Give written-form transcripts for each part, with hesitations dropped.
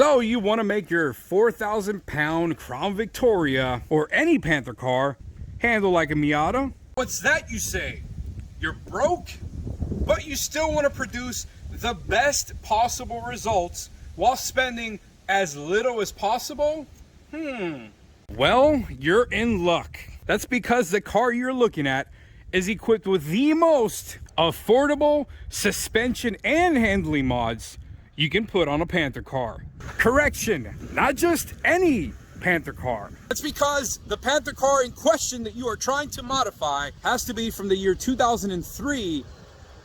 So you want to make your 4,000-pound Crown Victoria or any Panther car handle like a Miata? What's that you say? You're broke, but you still want to produce the best possible results while spending as little as possible? Well, you're in luck. That's because the car you're looking at is equipped with the most affordable suspension and handling mods you can put on a Panther car. Correction, not just any Panther car. That's because the Panther car in question that you are trying to modify has to be from the year 2003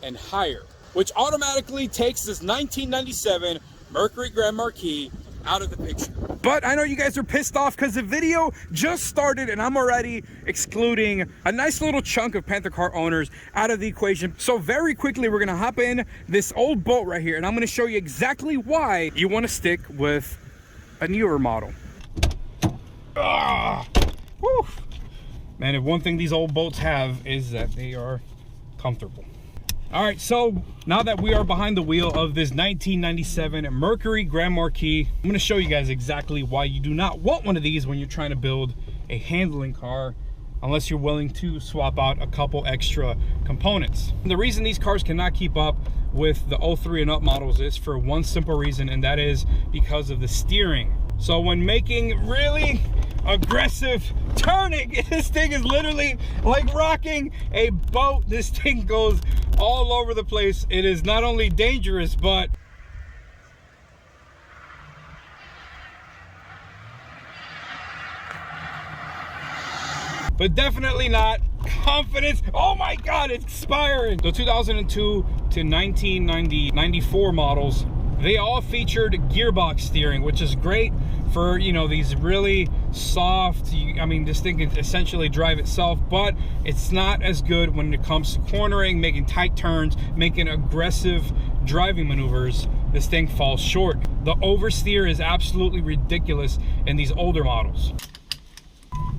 and higher, which automatically takes this 1997 Mercury Grand Marquis out of the picture. But I know you guys are pissed off because the video just started and I'm already excluding a nice little chunk of Panther car owners out of the equation. So very quickly, we're gonna hop in this old boat right here and I'm gonna show you exactly why you wanna stick with a newer model. Whew. Man, if one thing these old boats have is that they are comfortable. All right, so now that we are behind the wheel of this 1997 Mercury Grand Marquis, I'm gonna show you guys exactly why you do not want one of these when you're trying to build a handling car, unless you're willing to swap out a couple extra components. And the reason these cars cannot keep up with the 03 and up models is for one simple reason, and that is because of the steering. So when making really aggressive turning, this thing is literally like rocking a boat. This thing goes all over the place. It is not only dangerous, but definitely not confidence. Oh my God, it's expiring. The 2002 to 1990, 94 models, they all featured gearbox steering, which is great for, you know, these really soft, I mean, this thing can essentially drive itself, but it's not as good when it comes to cornering, making tight turns, making aggressive driving maneuvers. This thing falls short. The oversteer is absolutely ridiculous in these older models.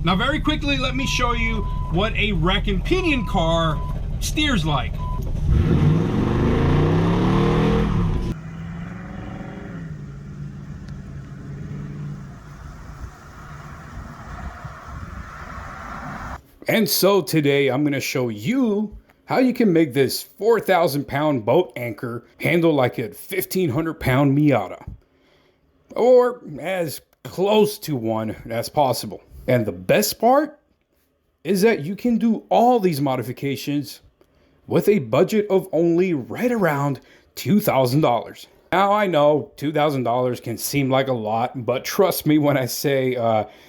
Now, very quickly, let me show you what a rack and pinion car steers like. And so today I'm going to show you how you can make this 4,000-pound boat anchor handle like a 1,500-pound Miata, or as close to one as possible. And the best part is that you can do all these modifications with a budget of only right around $2,000. Now, I know $2,000 can seem like a lot, but trust me when I say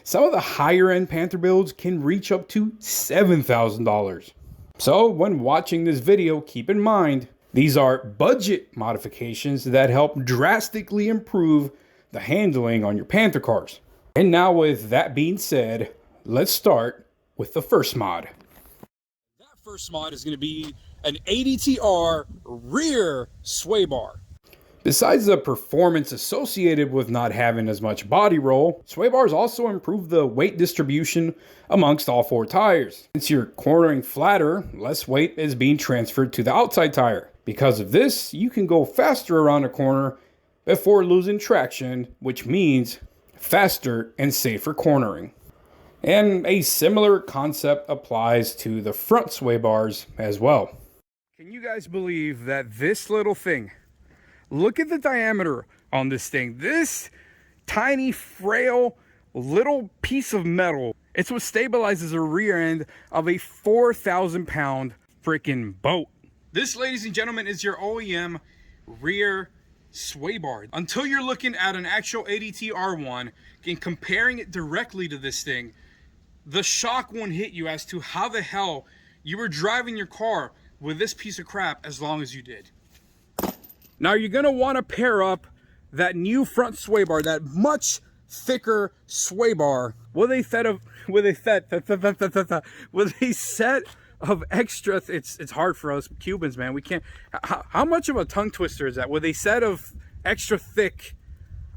some of the higher end Panther builds can reach up to $7,000. So when watching this video, keep in mind, these are budget modifications that help drastically improve the handling on your Panther cars. And now with that being said, let's start with the first mod. That first mod is going to be an ADTR rear sway bar. Besides the performance associated with not having as much body roll, sway bars also improve the weight distribution amongst all four tires. Since you're cornering flatter, less weight is being transferred to the outside tire. Because of this, you can go faster around a corner before losing traction, which means faster and safer cornering. And a similar concept applies to the front sway bars as well. Can you guys believe that this little thing, look at the diameter on this thing. This tiny, frail, little piece of metal, it's what stabilizes the rear end of a 4,000-pound freaking boat. This, ladies and gentlemen, is your OEM rear sway bar. Until you're looking at an actual ADT R1 and comparing it directly to this thing, the shock won't hit you as to how the hell you were driving your car with this piece of crap as long as you did. Now you're going to want to pair up that new front sway bar, that much thicker sway bar, with a set of extra, it's hard for us Cubans, man. We can't, how much of a tongue twister is that? With a set of extra thick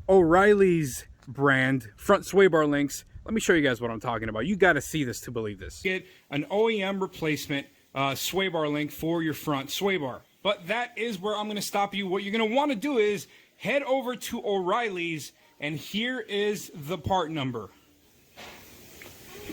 O'Reilly's brand front sway bar links. Let me show you guys what I'm talking about. You got to see this to believe this. Get an OEM replacement sway bar link for your front sway bar. But that is where I'm going to stop you. What you're going to want to do is head over to O'Reilly's and here is the part number.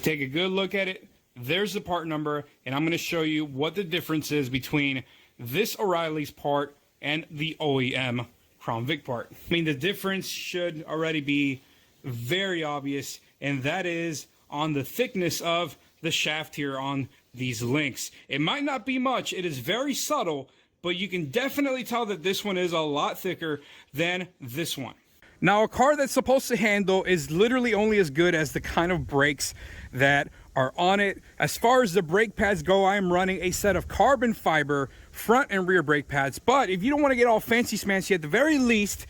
Take a good look at it. There's the part number, and I'm going to show you what the difference is between this O'Reilly's part and the OEM Crown Vic part. I mean, the difference should already be very obvious, and that is on the thickness of the shaft here on these links. It might not be much, it is very subtle, but you can definitely tell that this one is a lot thicker than this one. Now, a car that's supposed to handle is literally only as good as the kind of brakes that are on it. As far as the brake pads go, I am running a set of carbon fiber front and rear brake pads. But if you don't want to get all fancy smancy, at the very least,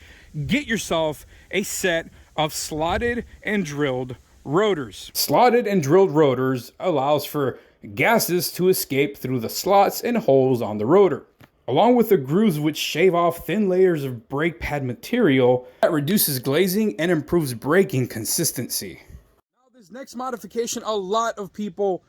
get yourself a set of slotted and drilled rotors. Slotted and drilled rotors allows for gases to escape through the slots and holes on the rotor, along with the grooves which shave off thin layers of brake pad material that reduces glazing and improves braking consistency. Now, this next modification, a lot of people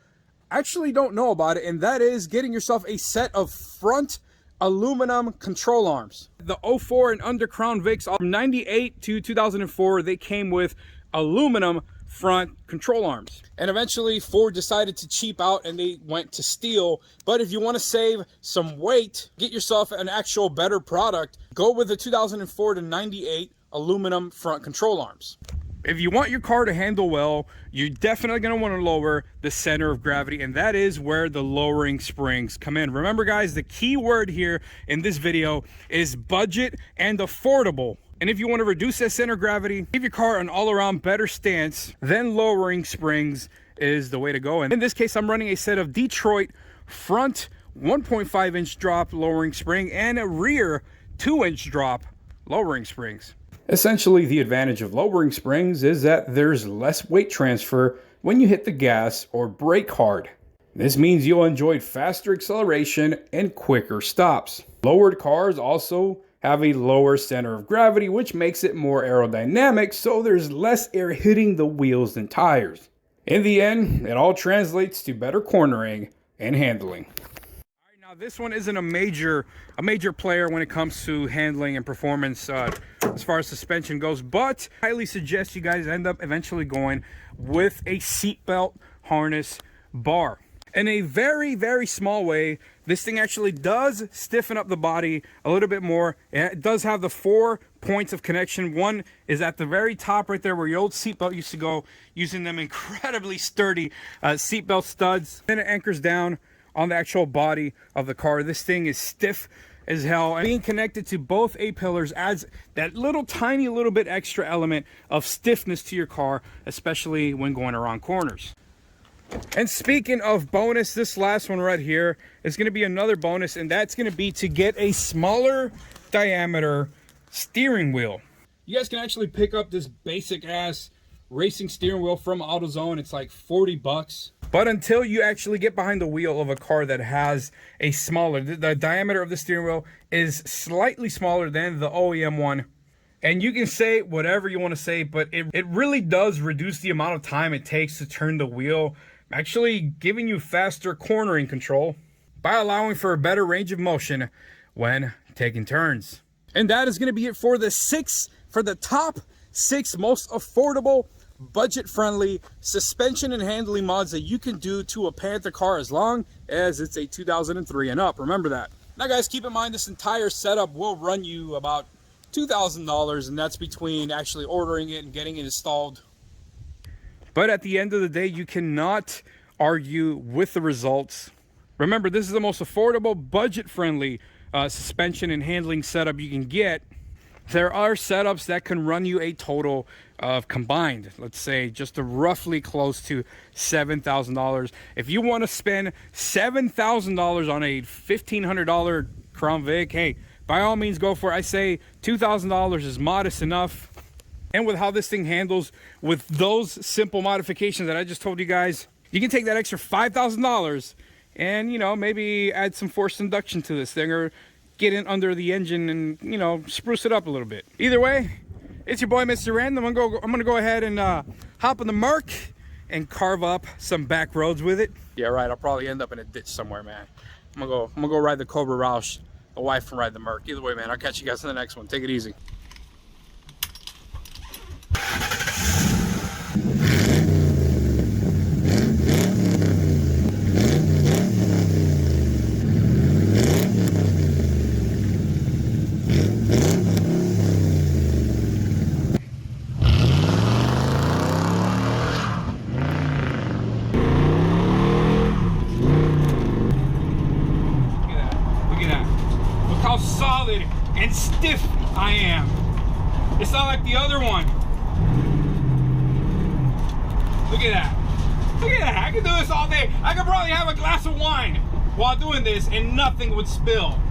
actually don't know about it, and that is getting yourself a set of front aluminum control arms. The 04 and under Crown Vics, from 98 to 2004, they came with aluminum front control arms, and eventually Ford decided to cheap out and they went to steel. But if you want to save some weight, get yourself an actual better product, go with the 2004 to 98 aluminum front control arms. If you want your car to handle well, you're definitely going to want to lower the center of gravity, and that is where the lowering springs come in. Remember guys, the key word here in this video is budget and affordable. And if you want to reduce that center of gravity, give your car an all-around better stance, then lowering springs is the way to go. And in this case, I'm running a set of Detroit front 1.5-inch drop lowering spring and a rear 2-inch drop lowering springs. Essentially, the advantage of lowering springs is that there's less weight transfer when you hit the gas or brake hard. This means you'll enjoy faster acceleration and quicker stops. Lowered cars also have a lower center of gravity, which makes it more aerodynamic, so there's less air hitting the wheels and tires. In the end, it all translates to better cornering and handling. All right, now this one isn't a major player when it comes to handling and performance as far as suspension goes, but I highly suggest you guys end up eventually going with a seatbelt harness bar. In a very, very small way, this thing actually does stiffen up the body a little bit more. It does have the 4 points of connection. One is at the very top right there where your old seatbelt used to go, using them incredibly sturdy seatbelt studs. Then it anchors down on the actual body of the car. This thing is stiff as hell, and being connected to both A-pillars adds that tiny little bit extra element of stiffness to your car, especially when going around corners. And speaking of bonus, this last one right here is going to be another bonus, and that's going to be to get a smaller diameter steering wheel. You guys can actually pick up this basic ass racing steering wheel from AutoZone. It's like 40 bucks. But until you actually get behind the wheel of a car that has a smaller, the diameter of the steering wheel is slightly smaller than the OEM one. And you can say whatever you want to say, but it really does reduce the amount of time it takes to turn the wheel, actually giving you faster cornering control by allowing for a better range of motion when taking turns. And that is going to be it for the top 6 most affordable, budget-friendly suspension and handling mods that you can do to a Panther car as long as it's a 2003 and up. Remember that. Now guys, keep in mind this entire setup will run you about $2,000, and that's between actually ordering it and getting it installed. But at the end of the day, you cannot argue with the results. Remember, this is the most affordable, budget-friendly suspension and handling setup you can get. There are setups that can run you a total of combined, let's say, just a roughly close to $7,000. If you want to spend $7,000 on a $1,500 Crown Vic, hey, by all means go for it. I say $2,000 is modest enough. And with how this thing handles with those simple modifications that I just told you guys, you can take that extra $5,000 and, you know, maybe add some forced induction to this thing, or get in under the engine and, you know, spruce it up a little bit. Either way, it's your boy Mr. Random. I'm gonna go ahead and hop in the Merc and carve up some back roads with it. Yeah, right. I'll probably end up in a ditch somewhere, man. I'm gonna go ride the Cobra Roush. The wife can ride the Merc. Either way, man, I'll catch you guys in the next one. Take it easy. Look how solid and stiff I am. It's not like the other one. Look at that. Look at that. I can do this all day. I could probably have a glass of wine while doing this and nothing would spill.